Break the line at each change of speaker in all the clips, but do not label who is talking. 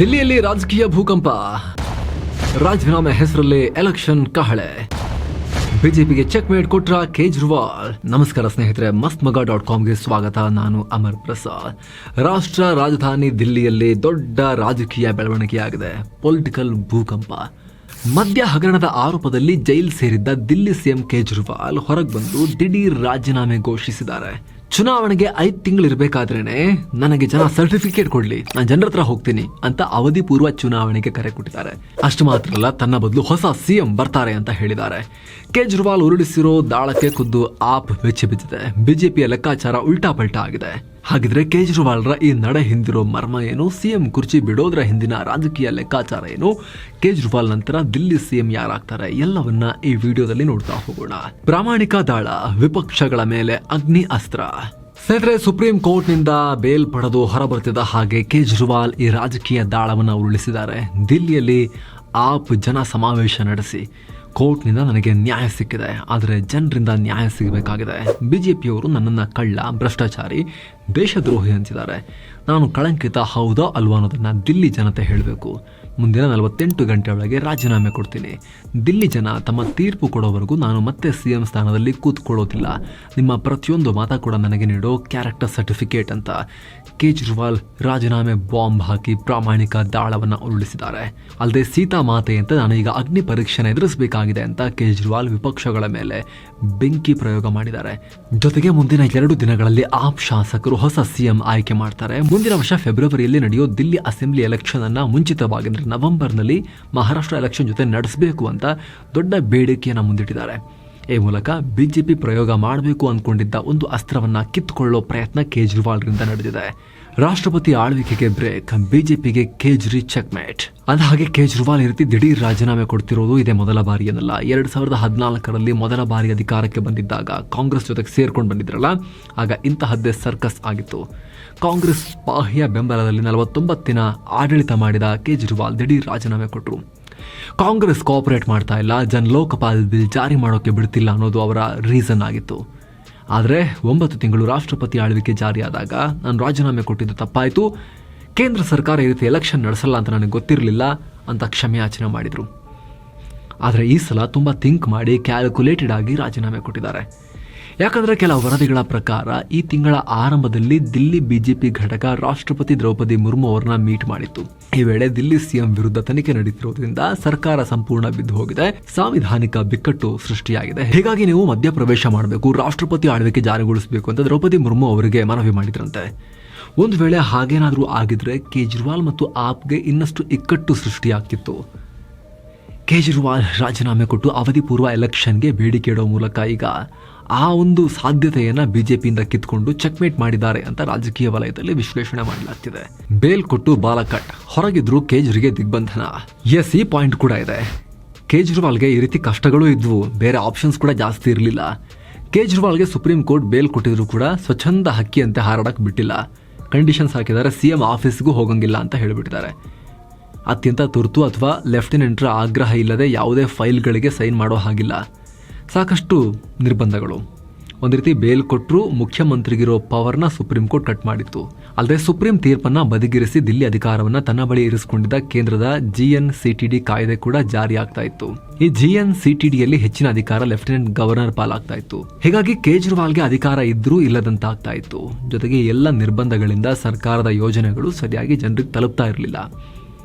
ದಿಲ್ಲಿಯಲ್ಲಿ ರಾಜಕೀಯ ಭೂಕಂಪ, ರಾಜೀನಾಮೆ ಹೆಸರಲ್ಲಿ ಎಲೆಕ್ಷನ್ ಕಹಳೆ, ಬಿಜೆಪಿಗೆ ಚೆಕ್ ಮೇಟ್ ಕೊಟ್ರ ಕೇಜ್ರಿವಾಲ್. ನಮಸ್ಕಾರ ಸ್ನೇಹಿತರೆ, ಮಸ್ತ್ಮಗ.comಗೆ ಸ್ವಾಗತ. ನಾನು ಅಮರ್ ಪ್ರಸಾದ್. ರಾಷ್ಟ್ರ ರಾಜಧಾನಿ ದಿಲ್ಲಿಯಲ್ಲಿ ದೊಡ್ಡ ರಾಜಕೀಯ ಬೆಳವಣಿಗೆಯಾಗಿದೆ. ಪೊಲಿಟಿಕಲ್ ಭೂಕಂಪ. ಮದ್ಯ ಹಗರಣದ ಆರೋಪದಲ್ಲಿ ಜೈಲು ಸೇರಿದ್ದ ದಿಲ್ಲಿ ಸಿಎಂ ಕೇಜ್ರಿವಾಲ್ ಹೊರಗೆ ಬಂದು ದಿಢೀರ್ ರಾಜೀನಾಮೆ ಘೋಷಿಸಿದ್ದಾರೆ. ಚುನಾವಣೆಗೆ 5 ತಿಂಗಳಿರ್ಬೇಕಾದ್ರೇನೆ ನನಗೆ ಜನ ಸರ್ಟಿಫಿಕೇಟ್ ಕೊಡ್ಲಿ, ನಾನು ಜನರ ಹತ್ರ ಹೋಗ್ತೀನಿ ಅಂತ ಅವಧಿ ಪೂರ್ವ ಚುನಾವಣೆಗೆ ಕರೆ ಕೊಟ್ಟಿದ್ದಾರೆ. ಅಷ್ಟು ಮಾತ್ರ ಅಲ್ಲ, ತನ್ನ ಬದಲು ಹೊಸ ಸಿಎಂ ಬರ್ತಾರೆ ಅಂತ ಹೇಳಿದ್ದಾರೆ. ಕೇಜ್ರಿವಾಲ್ ಉರುಳಿಸಿರೋ ದಾಳಕ್ಕೆ ಖುದ್ದು ಆಪ್ ಬೆಚ್ಚಿ ಬಿದ್ದಿದೆ. ಬಿಜೆಪಿಯ ಲೆಕ್ಕಾಚಾರ ಉಲ್ಟಾ ಪಲ್ಟಾ ಆಗಿದೆ. ಹಾಗಿದ್ರೆ ಕೇಜ್ರಿವಾಲ್ರ ಈ ನಡೆ ಹಿಂದಿರೋ ಮರ್ಮ ಏನು? ಸಿಎಂ ಕುರ್ಚಿ ಬಿಡೋದ್ರ ಹಿಂದಿನ ರಾಜಕೀಯ ಲೆಕ್ಕಾಚಾರ ಏನು? ಕೇಜ್ರಿವಾಲ್ ನಂತರ ದಿಲ್ಲಿ ಸಿಎಂ ಯಾರಾಗ್ತಾರೆ? ಎಲ್ಲವನ್ನ ಈ ವಿಡಿಯೋದಲ್ಲಿ ನೋಡ್ತಾ ಹೋಗೋಣ. ಪ್ರಾಮಾಣಿಕ ದಾಳ, ವಿಪಕ್ಷಗಳ ಮೇಲೆ ಅಗ್ನಿ ಅಸ್ತ್ರ. ಸ್ನೇಹಿತರೆ, ಸುಪ್ರೀಂ ಕೋರ್ಟ್ ನಿಂದ ಬೇಲ್ ಪಡೆದು ಹೊರಬರ್ತಿದ್ದ ಹಾಗೆ ಕೇಜ್ರಿವಾಲ್ ಈ ರಾಜಕೀಯ ದಾಳವನ್ನ ಉರುಳಿಸಿದ್ದಾರೆ. ದಿಲ್ಲಿಯಲ್ಲಿ ಆಪ್ ಜನ ಸಮಾವೇಶ ನಡೆಸಿ ಕೋರ್ಟ್ನಿಂದ ನನಗೆ ನ್ಯಾಯ ಸಿಕ್ಕಿದೆ, ಆದರೆ ಜನರಿಂದ ನ್ಯಾಯ ಸಿಗಬೇಕಾಗಿದೆ. ಬಿಜೆಪಿಯವರು ನನ್ನನ್ನು ಕಳ್ಳ, ಭ್ರಷ್ಟಾಚಾರಿ, ದೇಶದ್ರೋಹಿ ಅಂತಿದ್ದಾರೆ. ನಾನು ಕಳಂಕಿತ ಹೌದಾ ಅಲ್ವಾ ಅನ್ನೋದನ್ನ ದಿಲ್ಲಿ ಜನತೆ ಹೇಳಬೇಕು. ಮುಂದಿನ 48 ಗಂಟೆ ಒಳಗೆ ರಾಜೀನಾಮೆ ಕೊಡ್ತೀನಿ. ದಿಲ್ಲಿ ಜನ ತಮ್ಮ ತೀರ್ಪು ಕೊಡೋವರೆಗೂ ನಾನು ಮತ್ತೆ ಸಿಎಂ ಸ್ಥಾನದಲ್ಲಿ ಕೂತ್ಕೊಳ್ಳೋದಿಲ್ಲ. ನಿಮ್ಮ ಪ್ರತಿಯೊಂದು ಮಾತ ಕೂಡ ನನಗೆ ನೀಡೋ ಕ್ಯಾರೆಕ್ಟರ್ ಸರ್ಟಿಫಿಕೇಟ್ ಅಂತ ಕೇಜ್ರಿವಾಲ್ ರಾಜೀನಾಮೆ ಬಾಂಬ್ ಹಾಕಿ ಪ್ರಾಮಾಣಿಕ ದಾಳವನ್ನು ಉರುಳಿಸಿದ್ದಾರೆ. ಅಲ್ಲದೆ ಸೀತಾ ಮಾತೆ ಅಂತ ನಾನು ಈಗ ಅಗ್ನಿ ಪರೀಕ್ಷೆನ ಎದುರಿಸಬೇಕಾಗಿದೆ ಅಂತ ಕೇಜ್ರಿವಾಲ್ ವಿಪಕ್ಷಗಳ ಮೇಲೆ ಬೆಂಕಿ ಪ್ರಯೋಗ ಮಾಡಿದ್ದಾರೆ. ಜೊತೆಗೆ ಮುಂದಿನ 2 ದಿನಗಳಲ್ಲಿ ಆಪ್ ಶಾಸಕರು ಹೊಸ ಸಿಎಂ ಆಯ್ಕೆ ಮಾಡ್ತಾರೆ. ಮುಂದಿನ ವರ್ಷ ಫೆಬ್ರವರಿಯಲ್ಲಿ ನಡೆಯೋ ದಿಲ್ಲಿ ಅಸೆಂಬ್ಲಿ ಎಲೆಕ್ಷನ್ ಅನ್ನ ಮುಂಚಿತವಾಗಿ ನವೆಂಬರ್ನಲ್ಲಿ ಮಹಾರಾಷ್ಟ್ರ ಎಲೆಕ್ಷನ್ ಜೊತೆ ನಡೆಸಬೇಕು ಅಂತ ದೊಡ್ಡ ಬೇಡಿಕೆಯನ್ನು ಮುಂದಿಟ್ಟಿದ್ದಾರೆ. ಈ ಮೂಲಕ ಬಿಜೆಪಿ ಪ್ರಯೋಗ ಮಾಡಬೇಕು ಅಂದ್ಕೊಂಡಿದ್ದ ಒಂದು ಅಸ್ತ್ರವನ್ನ ಕಿತ್ತುಕೊಳ್ಳೋ ಪ್ರಯತ್ನ ಕೇಜ್ರಿವಾಲ್ರಿಂದ ನಡೆದಿದೆ. ರಾಷ್ಟ್ರಪತಿ ಆಳ್ವಿಕೆಗೆ ಬ್ರೇಕ್, ಬಿಜೆಪಿಗೆ ಕೇಜ್ರಿ ಚೆಕ್ಮೇಟ್. ಅಂದ ಹಾಗೆ ಕೇಜ್ರಿವಾಲ್ ಈ ರೀತಿ ದಿಢೀರ್ ರಾಜೀನಾಮೆ ಕೊಡ್ತಿರೋದು ಇದೇ ಮೊದಲ ಬಾರಿ ಏನಲ್ಲ. 2014ರಲ್ಲಿ ಮೊದಲ ಬಾರಿ ಅಧಿಕಾರಕ್ಕೆ ಬಂದಿದ್ದಾಗ ಕಾಂಗ್ರೆಸ್ ಜೊತೆಗೆ ಸೇರ್ಕೊಂಡು ಬಂದಿದ್ರಲ್ಲ, ಆಗ ಇಂತಹದ್ದೇ ಸರ್ಕಸ್ ಆಗಿತ್ತು. ಕಾಂಗ್ರೆಸ್ ಬಾಹ್ಯ ಬೆಂಬಲದಲ್ಲಿ 49 ದಿನ ಆಡಳಿತ ಮಾಡಿದ ಕೇಜ್ರಿವಾಲ್ ದಿಢೀರ್ ರಾಜೀನಾಮೆ ಕೊಟ್ಟರು. ಕಾಂಗ್ರೆಸ್ ಕೋಆಪರೇಟ್ ಮಾಡ್ತಾ ಇಲ್ಲ, ಲೋಕಪಾಲ್ ಬಿಲ್ ಜಾರಿ ಮಾಡೋಕೆ ಬಿಡ್ತಿಲ್ಲ ಅನ್ನೋದು ಅವರ ರೀಸನ್ ಆಗಿತ್ತು. ಆದರೆ 9 ತಿಂಗಳು ರಾಷ್ಟ್ರಪತಿ ಆಳ್ವಿಕೆ ಜಾರಿಯಾದಾಗ ನಾನು ರಾಜೀನಾಮೆ ಕೊಟ್ಟಿದ್ದು ತಪ್ಪಾಯಿತು, ಕೇಂದ್ರ ಸರ್ಕಾರ ಈ ರೀತಿ ಎಲೆಕ್ಷನ್ ನಡೆಸಲ್ಲ ಅಂತ ನನಗೆ ಗೊತ್ತಿರಲಿಲ್ಲ ಅಂತ ಕ್ಷಮೆಯಾಚನೆ ಮಾಡಿದರು. ಆದರೆ ಈ ಸಲ ತುಂಬ ಥಿಂಕ್ ಮಾಡಿ ಕ್ಯಾಲ್ಕುಲೇಟೆಡ್ ಆಗಿ ರಾಜೀನಾಮೆ ಕೊಟ್ಟಿದ್ದಾರೆ. ಯಾಕಂದರೆ ಕೆಲವು ವರದಿಗಳ ಪ್ರಕಾರ ಈ ತಿಂಗಳ ಆರಂಭದಲ್ಲಿ ದಿಲ್ಲಿ ಬಿಜೆಪಿ ಘಟಕ ರಾಷ್ಟ್ರಪತಿ ದ್ರೌಪದಿ ಮುರ್ಮು ಅವರನ್ನ ಮೀಟ್ ಮಾಡಿತ್ತು. ಈ ವೇಳೆ ದಿಲ್ಲಿ ಸಿಎಂ ವಿರುದ್ಧ ತನಿಖೆ ನಡೆಯುತ್ತಿರುವುದರಿಂದ ಸರ್ಕಾರ ಸಂಪೂರ್ಣ ಬಿದ್ದು ಹೋಗಿದೆ, ಸಾಂವಿಧಾನಿಕ ಬಿಕ್ಕಟ್ಟು ಸೃಷ್ಟಿಯಾಗಿದೆ. ಹೀಗಾಗಿ ನೀವು ಮಧ್ಯಪ್ರವೇಶ ಮಾಡಬೇಕು, ರಾಷ್ಟ್ರಪತಿ ಆಳ್ವಿಕೆ ಜಾರಿಗೊಳಿಸಬೇಕು ಅಂತ ದ್ರೌಪದಿ ಮುರ್ಮು ಅವರಿಗೆ ಮನವಿ ಮಾಡಿದ್ರಂತೆ. ಒಂದು ವೇಳೆ ಹಾಗೇನಾದರೂ ಆಗಿದ್ರೆ ಕೇಜ್ರಿವಾಲ್ ಮತ್ತು ಆಪ್ಗೆ ಇನ್ನಷ್ಟು ಇಕ್ಕಟ್ಟು ಸೃಷ್ಟಿಯಾಗ್ತಿತ್ತು. ಕೇಜ್ರಿವಾಲ್ ರಾಜೀನಾಮೆ ಕೊಟ್ಟು ಅವಧಿ ಪೂರ್ವ ಎಲೆಕ್ಷನ್ಗೆ ಬೇಡಿಕೆ ಇಡೋ ಮೂಲಕ ಈಗ ಆ ಒಂದು ಸಾಧ್ಯತೆಯನ್ನ ಬಿಜೆಪಿಯಿಂದ ಕಿತ್ಕೊಂಡು ಚೆಕ್ಮೇಟ್ ಮಾಡಿದ್ದಾರೆ ಅಂತ ರಾಜಕೀಯ ವಲಯದಲ್ಲಿ ವಿಶ್ಲೇಷಣೆ ಮಾಡಲಾಗ್ತಿದೆ. ಬೇಲ್ ಕೊಟ್ಟು ಬಾಲಕಟ್, ಹೊರಗಿದ್ರು ಕೇಜ್ರಿಗೆ ದಿಗ್ಬಂಧನ. ಎಸ್, ಈ ಪಾಯಿಂಟ್ ಕೂಡ ಇದೆ. ಕೇಜ್ರಿವಾಲ್ಗೆ ಈ ರೀತಿ ಕಷ್ಟಗಳು ಇದ್ವು, ಬೇರೆ ಆಪ್ಷನ್ಸ್ ಕೂಡ ಜಾಸ್ತಿ ಇರಲಿಲ್ಲ. ಕೇಜ್ರಿವಾಲ್ಗೆ ಸುಪ್ರೀಂ ಕೋರ್ಟ್ ಬೇಲ್ ಕೊಟ್ಟಿದ್ರು ಕೂಡ ಸ್ವಚ್ಛಂದ ಹಕ್ಕಿಯಂತೆ ಹಾರಾಡಕ್ ಬಿಟ್ಟಿಲ್ಲ. ಕಂಡೀಷನ್ಸ್ ಹಾಕಿದ್ದಾರೆ, ಸಿಎಂ ಆಫೀಸ್ಗೂ ಹೋಗಂಗಿಲ್ಲ ಅಂತ ಹೇಳಿಬಿಟ್ಟಿದ್ದಾರೆ. ಅತ್ಯಂತ ತುರ್ತು ಅಥವಾ ಲೆಫ್ಟಿನೆಂಟ್ರ ಆಗ್ರಹ ಇಲ್ಲದೆ ಯಾವುದೇ ಫೈಲ್ಗಳಿಗೆ ಸೈನ್ ಮಾಡೋ ಹಾಗಿಲ್ಲ. ಸಾಕಷ್ಟು ನಿರ್ಬಂಧಗಳು. ಒಂದು ರೀತಿ ಬೇಲ್ ಕೊಟ್ಟರು ಮುಖ್ಯಮಂತ್ರಿಗಿರೋ ಪವರ್ನ ಸುಪ್ರೀಂ ಕೋರ್ಟ್ ಕಟ್ ಮಾಡಿತ್ತು. ಅಲ್ಲದೆ ಸುಪ್ರೀಂ ತೀರ್ಪನ್ನ ಬದಿಗಿರಿಸಿ ದಿಲ್ಲಿ ಅಧಿಕಾರವನ್ನ ತನ್ನ ಬಳಿ ಇರಿಸಿಕೊಂಡಿದ್ದ ಕೇಂದ್ರದ GNCTD ಕಾಯ್ದೆ ಕೂಡ ಜಾರಿ ಆಗ್ತಾ ಇತ್ತು. ಈ GNCTDಯಲ್ಲಿ ಹೆಚ್ಚಿನ ಅಧಿಕಾರ ಲೆಫ್ಟಿನೆಂಟ್ ಗವರ್ನರ್ ಪಾಲಾಗ್ತಾ ಇತ್ತು. ಹೀಗಾಗಿ ಕೇಜ್ರಿವಾಲ್ಗೆ ಅಧಿಕಾರ ಇದ್ರೂ ಇಲ್ಲದಂತಾಗ್ತಾ ಇತ್ತು. ಜೊತೆಗೆ ಎಲ್ಲ ನಿರ್ಬಂಧಗಳಿಂದ ಸರ್ಕಾರದ ಯೋಜನೆಗಳು ಸರಿಯಾಗಿ ಜನರಿಗೆ ತಲುಪ್ತಾ ಇರಲಿಲ್ಲ.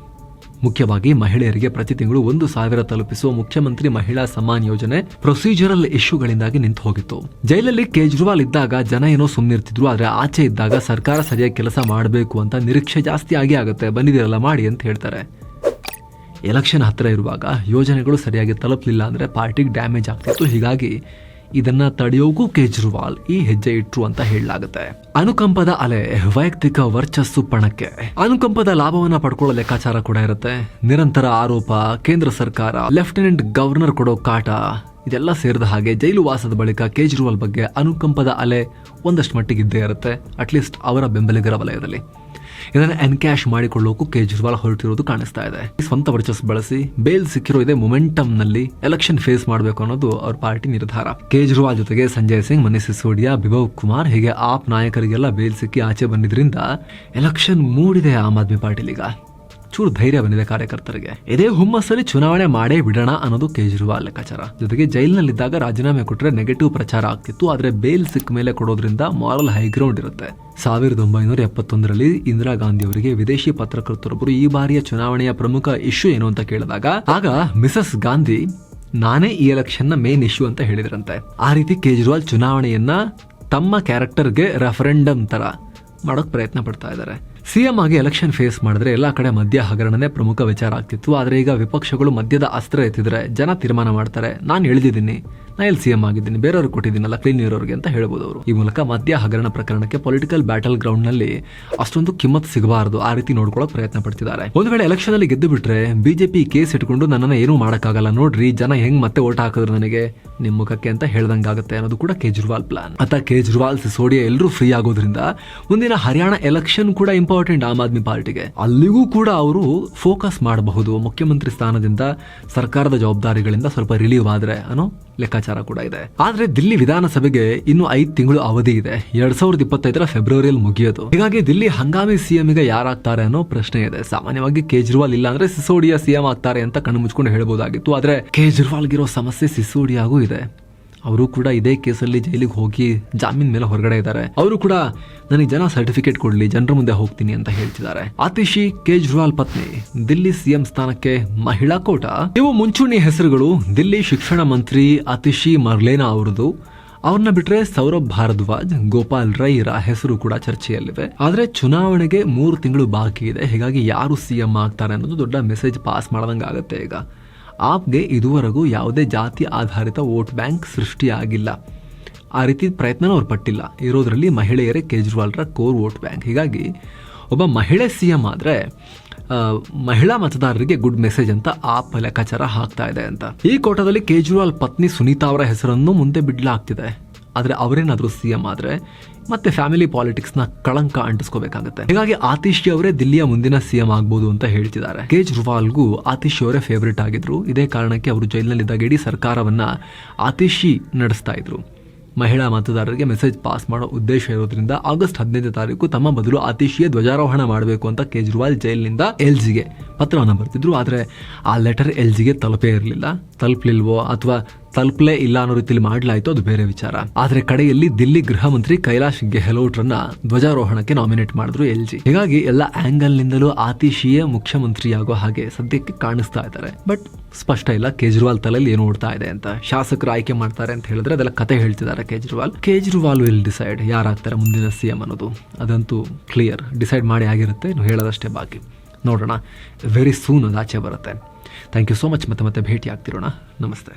ಮುಖ್ಯವಾಗಿ ಮಹಿಳೆಯರಿಗೆ ಪ್ರತಿ ತಿಂಗಳು 1,000 ತಲುಪಿಸುವ ಮುಖ್ಯಮಂತ್ರಿ ಮಹಿಳಾ ಸಮ್ಮಾನ್ ಯೋಜನೆ ಪ್ರೊಸೀಜರಲ್ ಇಶ್ಯೂಗಳಿಂದಾಗಿ ನಿಂತು ಹೋಗಿತ್ತು. ಜೈಲಲ್ಲಿ ಕೇಜ್ರಿವಾಲ್ ಇದ್ದಾಗ ಜನ ಏನೋ ಸುಮ್ಮನಿರ್ತಿದ್ರು, ಆದ್ರೆ ಆಚೆ ಇದ್ದಾಗ ಸರ್ಕಾರ ಸರಿಯಾಗಿ ಕೆಲಸ ಮಾಡಬೇಕು ಅಂತ ನಿರೀಕ್ಷೆ ಜಾಸ್ತಿ ಆಗುತ್ತೆ. ಬಂದಿದ್ದೀರಲ್ಲ ಮಾಡಿ ಅಂತ ಹೇಳ್ತಾರೆ. ಎಲೆಕ್ಷನ್ ಹತ್ತಿರ ಇರುವಾಗ ಯೋಜನೆಗಳು ಸರಿಯಾಗಿ ತಲುಪಲಿಲ್ಲ ಅಂದ್ರೆ ಪಾರ್ಟಿಗೆ ಡ್ಯಾಮೇಜ್ ಆಗ್ತಿತ್ತು. ಹೀಗಾಗಿ ಇದನ್ನ ತಡೆಯೋಕು ಕೇಜ್ರಿವಾಲ್ ಈ ಹೆಜ್ಜೆ ಇಟ್ರು ಅಂತ ಹೇಳಲಾಗುತ್ತೆ. ಅನುಕಂಪದ ಅಲೆ, ವೈಯಕ್ತಿಕ ವರ್ಚಸ್ಸು ಪಣಕ್ಕೆ. ಅನುಕಂಪದ ಲಾಭವನ್ನ ಪಡ್ಕೊಳ್ಳೋ ಲೆಕ್ಕಾಚಾರ ಕೂಡ ಇರುತ್ತೆ. ನಿರಂತರ ಆರೋಪ, ಕೇಂದ್ರ ಸರ್ಕಾರ, ಲೆಫ್ಟಿನೆಂಟ್ ಗವರ್ನರ್ ಕೊಡೋ ಕಾಟ, ಇದೆಲ್ಲ ಸೇರಿದ ಹಾಗೆ ಜೈಲು ವಾಸದ ಬಳಿಕ ಕೇಜ್ರಿವಾಲ್ ಬಗ್ಗೆ ಅನುಕಂಪದ ಅಲೆ ಒಂದಷ್ಟು ಮಟ್ಟಿಗೆ ಇದ್ದೇ ಇರುತ್ತೆ, ಅಟ್ಲೀಸ್ಟ್ ಅವರ ಬೆಂಬಲಿಗರ ವಲಯದಲ್ಲಿ. ಇದನ್ನು ಎನ್ಕ್ಯಾಶ್ ಮಾಡಿಕೊಳ್ಳೋಕು ಕೇಜ್ರಿವಾಲ್ ಹೊರಟಿರೋದು ಕಾಣಿಸ್ತಾ ಇದೆ. ಸ್ವಂತ ವರ್ಚಸ್ಸು ಬಳಸಿ ಬೇಲ್ ಸಿಕ್ಕಿರೋ ಇದೆ ಮೊಮೆಂಟಮ್ ನಲ್ಲಿ ಎಲೆಕ್ಷನ್ ಫೇಸ್ ಮಾಡಬೇಕು ಅನ್ನೋದು ಅವ್ರ ಪಾರ್ಟಿ ನಿರ್ಧಾರ. ಕೇಜ್ರಿವಾಲ್ ಜೊತೆಗೆ ಸಂಜಯ್ ಸಿಂಗ್, ಮನೀಶ್ ಸಿಸೋಡಿಯಾ, ಬಿಭವ್ ಕುಮಾರ್ ಹೀಗೆ ಆಪ್ ನಾಯಕರಿಗೆಲ್ಲ ಬೇಲ್ ಸಿಕ್ಕಿ ಆಚೆ ಬಂದಿದ್ರಿಂದ ಎಲೆಕ್ಷನ್ ಮೂಡಿದೆ ಆಮ್ ಆದ್ಮಿ ಪಾರ್ಟಿಲೀಗ. ಒಂಚೂರು ಧೈರ್ಯ ಬಂದಿದೆ ಕಾರ್ಯಕರ್ತರಿಗೆ. ಇದೇ ಹುಮ್ಮಸ್ಸಲ್ಲಿ ಚುನಾವಣೆ ಮಾಡೇ ಬಿಡೋಣ ಅನ್ನೋದು ಕೇಜ್ರಿವಾಲ್ ಲೆಕ್ಕಾಚಾರ. ಜೊತೆಗೆ ಜೈಲಿನಲ್ಲಿದ್ದಾಗ ರಾಜೀನಾಮೆ ಕೊಟ್ಟರೆ ನೆಗೆಟಿವ್ ಪ್ರಚಾರ ಆಗ್ತಿತ್ತು, ಆದ್ರೆ ಬೇಲ್ ಸಿಕ್ಕ ಮೇಲೆ ಕೊಡೋದ್ರಿಂದ ಮಾರಲ್ ಹೈಗ್ರೌಂಡ್ ಇರುತ್ತೆ. 1971ರಲ್ಲಿ ಇಂದಿರಾ ಗಾಂಧಿ ಅವರಿಗೆ ವಿದೇಶಿ ಪತ್ರಕರ್ತರೊಬ್ಬರು ಈ ಬಾರಿಯ ಚುನಾವಣೆಯ ಪ್ರಮುಖ ಇಶ್ಯೂ ಏನು ಅಂತ ಕೇಳಿದಾಗ ಆಗ ಮಿಸಸ್ ಗಾಂಧಿ ನಾನೇ ಈ ಎಲೆಕ್ಷನ್ ನ ಮೇನ್ ಇಶ್ಯೂ ಅಂತ ಹೇಳಿದ್ರಂತೆ. ಆ ರೀತಿ ಕೇಜ್ರಿವಾಲ್ ಚುನಾವಣೆಯನ್ನ ತಮ್ಮ ಕ್ಯಾರೆಕ್ಟರ್ಗೆ ರೆಫರೆಂಡಮ್ ತರ ಮಾಡೋಕ್ ಪ್ರಯತ್ನ ಪಡ್ತಾ ಇದ್ದಾರೆ. ಸಿಎಂ ಆಗಿ ಎಲೆಕ್ಷನ್ ಫೇಸ್ ಮಾಡಿದ್ರೆ ಎಲ್ಲಾ ಕಡೆ ಮದ್ಯ ಹಗರಣನೇ ಪ್ರಮುಖ ವಿಚಾರ ಆಗ್ತಿತ್ತು. ಆದ್ರೆ ಈಗ ವಿಪಕ್ಷಗಳು ಮದ್ಯದ ಅಸ್ತ್ರ ಎತ್ತಿದ್ರೆ ಜನ ತೀರ್ಮಾನ ಮಾಡ್ತಾರೆ, ನಾನು ಎಳೆದಿದ್ದೀನಿ, ನಾ ಎಲ್ಲಿ ಸಿಎಂ ಆಗಿದ್ದೀನಿ, ಬೇರೆಯವ್ರಿಗೆ ಕೊಟ್ಟಿದ್ದೀನಲ್ಲ ಕ್ಲೀನ್ ಇರೋರಿಗೆ ಅಂತ ಹೇಳ್ಬೋದು ಅವರು. ಈ ಮೂಲಕ ಮದ್ಯ ಹಗರಣ ಪ್ರಕರಣಕ್ಕೆ ಪೊಲಿಟಿಕಲ್ ಬ್ಯಾಟಲ್ ಗ್ರೌಂಡ್ ನಲ್ಲಿ ಅಷ್ಟೊಂದು ಕಿಮ್ಮತ್ ಸಿಗಬಾರದು, ಆ ರೀತಿ ನೋಡ್ಕೊಳ್ಳೋಕೆ ಪ್ರಯತ್ನ ಪಡ್ತಿದ್ದಾರೆ. ಒಂದು ವೇಳೆ ಎಲೆಕ್ಷನ್ ಅಲ್ಲಿ ಗೆದ್ದು ಬಿಟ್ರೆ ಬಿಜೆಪಿ ಕೇಸ್ ಇಟ್ಕೊಂಡು ನನ್ನನ್ನ ಏನೂ ಮಾಡಕ್ಕಾಗಲ್ಲ, ನೋಡ್ರಿ ಜನ ಹೆಂಗ್ ಮತ್ತೆ ಓಟ್ ಹಾಕಿದ್ರು ನನಗೆ ನಿಮ್ ಮುಖಕ್ಕೆ ಅಂತ ಹೇಳ್ದಂಗಾಗುತ್ತೆ ಅನ್ನೋದು ಕೂಡ ಕೇಜ್ರಿವಾಲ್ ಪ್ಲಾನ್. ಕೇಜ್ರಿವಾಲ್ ಸಿಸೋಡಿಯಾ ಎಲ್ಲರೂ ಫ್ರೀ ಆಗೋದ್ರಿಂದ ಮುಂದಿನ ಹರಿಯಾಣ ಎಲೆಕ್ಷನ್ ಕೂಡ ಇಂಪಾರ್ಟೆಂಟ್ ಆಮ್ ಆದ್ಮಿ ಪಾರ್ಟಿಗೆ. ಅಲ್ಲಿಗೂ ಕೂಡ ಅವರು ಫೋಕಸ್ ಮಾಡಬಹುದು, ಮುಖ್ಯಮಂತ್ರಿ ಸ್ಥಾನದಿಂದ ಸರ್ಕಾರದ ಜವಾಬ್ದಾರಿಗಳಿಂದ ಸ್ವಲ್ಪ ರಿಲೀವ್ ಆದ್ರೆ ಅನ್ನೋ ಲೆಕ್ಕಾಚಾರ ಕೂಡ ಇದೆ. ಆದ್ರೆ ದಿಲ್ಲಿ ವಿಧಾನಸಭೆಗೆ ಇನ್ನು 5 ತಿಂಗಳು ಅವಧಿ ಇದೆ. 2025 ಫೆಬ್ರವರಿಯಲ್ಲಿ ಮುಗಿಯೋದು. ಹೀಗಾಗಿ ದಿಲ್ಲಿ ಹಂಗಾಮಿ ಸಿಎಂ ಗೆ ಯಾರಾಗ್ತಾರೆ ಅನ್ನೋ ಪ್ರಶ್ನೆ ಇದೆ. ಸಾಮಾನ್ಯವಾಗಿ ಕೇಜ್ರಿವಾಲ್ ಇಲ್ಲ ಅಂದ್ರೆ ಸಿಸೋಡಿಯಾ ಸಿಎಂ ಆಗ್ತಾರೆ ಅಂತ ಕಣ್ಣು ಮುಚ್ಕೊಂಡು ಹೇಳ್ಬೋದಾಗಿತ್ತು. ಆದ್ರೆ ಕೇಜ್ರಿವಾಲ್ಗಿರೋ ಸಮಸ್ಯೆ ಸಿಸೋಡಿಯಾಗೂ ಇದೆ. ಅವರು ಕೂಡ ಇದೇ ಕೇಸಲ್ಲಿ ಜೈಲಿಗೆ ಹೋಗಿ ಜಾಮೀನ್ ಮೇಲೆ ಹೊರಗಡೆ ಇದ್ದಾರೆ. ಅವರು ಕೂಡ ನನಗೆ ಜನ ಸರ್ಟಿಫಿಕೇಟ್ ಕೊಡ್ಲಿ, ಜನರ ಮುಂದೆ ಹೋಗ್ತೀನಿ ಅಂತ ಹೇಳ್ತಿದ್ದಾರೆ. ಆತಿಶಿ ಕೇಜ್ರಿವಾಲ್ ಪತ್ನಿ ದಿಲ್ಲಿ ಸಿಎಂ ಸ್ಥಾನಕ್ಕೆ ಮಹಿಳಾ ಕೋಟ. ಇವು ಮುಂಚೂಣಿ ಹೆಸರುಗಳು. ದಿಲ್ಲಿ ಶಿಕ್ಷಣ ಮಂತ್ರಿ ಆತಿಶಿ ಮರ್ಲೇನಾ ಅವರದು. ಅವ್ರನ್ನ ಬಿಟ್ರೆ ಸೌರಭ್ ಭಾರದ್ವಾಜ್, ಗೋಪಾಲ್ ರೈರ ಹೆಸರು ಕೂಡ ಚರ್ಚೆಯಲ್ಲಿವೆ. ಆದ್ರೆ ಚುನಾವಣೆಗೆ 3 ತಿಂಗಳು ಬಾಕಿ ಇದೆ. ಹೀಗಾಗಿ ಯಾರು ಸಿಎಂ ಆಗ್ತಾರೆ ಅನ್ನೋದು ದೊಡ್ಡ ಮೆಸೇಜ್ ಪಾಸ್ ಮಾಡದಂಗ ಆಗುತ್ತೆ. ಈಗ ಆಪ್ಗೆ ಇದುವರೆಗೂ ಯಾವುದೇ ಜಾತಿ ಆಧಾರಿತ ವೋಟ್ ಬ್ಯಾಂಕ್ ಸೃಷ್ಟಿಯಾಗಿಲ್ಲ, ಆ ರೀತಿ ಪ್ರಯತ್ನನೂ ಅವ್ರು ಪಟ್ಟಿಲ್ಲ. ಇರೋದ್ರಲ್ಲಿ ಮಹಿಳೆಯರೇ ಕೇಜ್ರಿವಾಲ್ರ ಕೋರ್ ವೋಟ್ ಬ್ಯಾಂಕ್. ಹೀಗಾಗಿ ಒಬ್ಬ ಮಹಿಳೆ ಸಿಎಂ ಆದರೆ ಮಹಿಳಾ ಮತದಾರರಿಗೆ ಗುಡ್ ಮೆಸೇಜ್ ಅಂತ ಆಪ್ ಲೆಕ್ಕಾಚಾರ ಹಾಕ್ತಾ ಇದೆ ಅಂತ. ಈ ಕೋಟದಲ್ಲಿ ಕೇಜ್ರಿವಾಲ್ ಪತ್ನಿ ಸುನೀತಾ ಅವರ ಹೆಸರನ್ನು ಮುಂದೆ ಬಿಡ್ಲಾಗ್ತಿದೆ. ಆದರೆ ಅವರೇನಾದರೂ ಸಿಎಂ ಆದರೆ ಮತ್ತೆ ಫ್ಯಾಮಿಲಿ ಪಾಲಿಟಿಕ್ಸ್ ನ ಕಳಂಕ ಅಂಟಿಸ್ಕೋಬೇಕಾಗುತ್ತೆ. ಹೀಗಾಗಿ ಆತಿಶಿ ಅವರೇ ದಿಲ್ಲಿಯ ಮುಂದಿನ ಸಿಎಂ ಆಗ್ಬೋದು ಅಂತ ಹೇಳ್ತಿದ್ದಾರೆ. ಕೇಜ್ರಿವಾಲ್ಗೂ ಆತಿಶಿ ಅವರೇ ಫೇವರೇಟ್ ಆಗಿದ್ರು. ಇದೇ ಕಾರಣಕ್ಕೆ ಅವರು ಜೈಲಿನಲ್ಲಿದ್ದಾಗ ಇಡೀ ಸರ್ಕಾರವನ್ನ ಆತಿಶಿ ನಡೆಸ್ತಾ ಇದ್ರು. ಮಹಿಳಾ ಮತದಾರರಿಗೆ ಮೆಸೇಜ್ ಪಾಸ್ ಮಾಡೋ ಉದ್ದೇಶ ಇರೋದ್ರಿಂದ ಆಗಸ್ಟ್ 15ನೇ ತಾರೀಕು ತಮ್ಮ ಬದಲು ಆತಿಶಿಯೇ ಧ್ವಜಾರೋಹಣ ಮಾಡಬೇಕು ಅಂತ ಕೇಜ್ರಿವಾಲ್ ಜೈಲಿನಿಂದ ಎಲ್ಜಿಗೆ ಪತ್ರವನ್ನು ಬರ್ತಿದ್ರು. ಆದರೆ ಆ ಲೆಟರ್ ಎಲ್ಜಿಗೆ ತಲುಪೇ ಇರಲಿಲ್ಲ. ತಲುಪಲಿಲ್ವೋ ಅಥವಾ ತಲುಪಲೇ ಇಲ್ಲ ಅನ್ನೋ ರೀತಿಯಲ್ಲಿ ಮಾಡಲಾಯಿತು, ಅದು ಬೇರೆ ವಿಚಾರ. ಆದ್ರೆ ಕಡೆಯಲ್ಲಿ ದಿಲ್ಲಿ ಗೃಹ ಮಂತ್ರಿ ಕೈಲಾಶ್ ಗೆಹ್ಲೋಟ್ರನ್ನ ಧ್ವಜಾರೋಹಣಕ್ಕೆ ನಾಮಿನೇಟ್ ಮಾಡಿದ್ರು ಎಲ್ಜಿ. ಹೀಗಾಗಿ ಎಲ್ಲ ಆಂಗಲ್ ನಿಂದಲೂ ಆತಿಶಿಯೇ ಮುಖ್ಯಮಂತ್ರಿಯಾಗೋ ಹಾಗೆ ಸದ್ಯಕ್ಕೆ ಕಾಣಿಸ್ತಾ ಇದ್ದಾರೆ. ಬಟ್ ಸ್ಪಷ್ಟ ಇಲ್ಲ ಕೇಜ್ರಿವಾಲ್ ತಲೆಯಲ್ಲಿ ಏನು ಓಡ್ತಾ ಇದೆ ಅಂತ. ಶಾಸಕರು ಆಯ್ಕೆ ಮಾಡ್ತಾರೆ ಅಂತ ಹೇಳಿದ್ರೆ ಅದೆಲ್ಲ ಕತೆ ಹೇಳ್ತಿದ್ದಾರೆ ಕೇಜ್ರಿವಾಲ್ ವಿಲ್ ಡಿಸೈಡ್ ಯಾರಾಗ್ತಾರೆ ಮುಂದಿನ ಸಿಎಂ ಅನ್ನೋದು. ಅದಂತೂ ಕ್ಲಿಯರ್, ಡಿಸೈಡ್ ಮಾಡಿ ಆಗಿರುತ್ತೆ, ಇನ್ನು ಹೇಳೋದಷ್ಟೇ ಬಾಕಿ. ನೋಡೋಣ, ವೆರಿ ಸೂನ್ ಅದು ಆಚೆ ಬರುತ್ತೆ. Thank you so much. ಮತ್ತೆ ಭೇಟಿ ಆಗ್ತಿರೋಣ. ನಮಸ್ತೆ.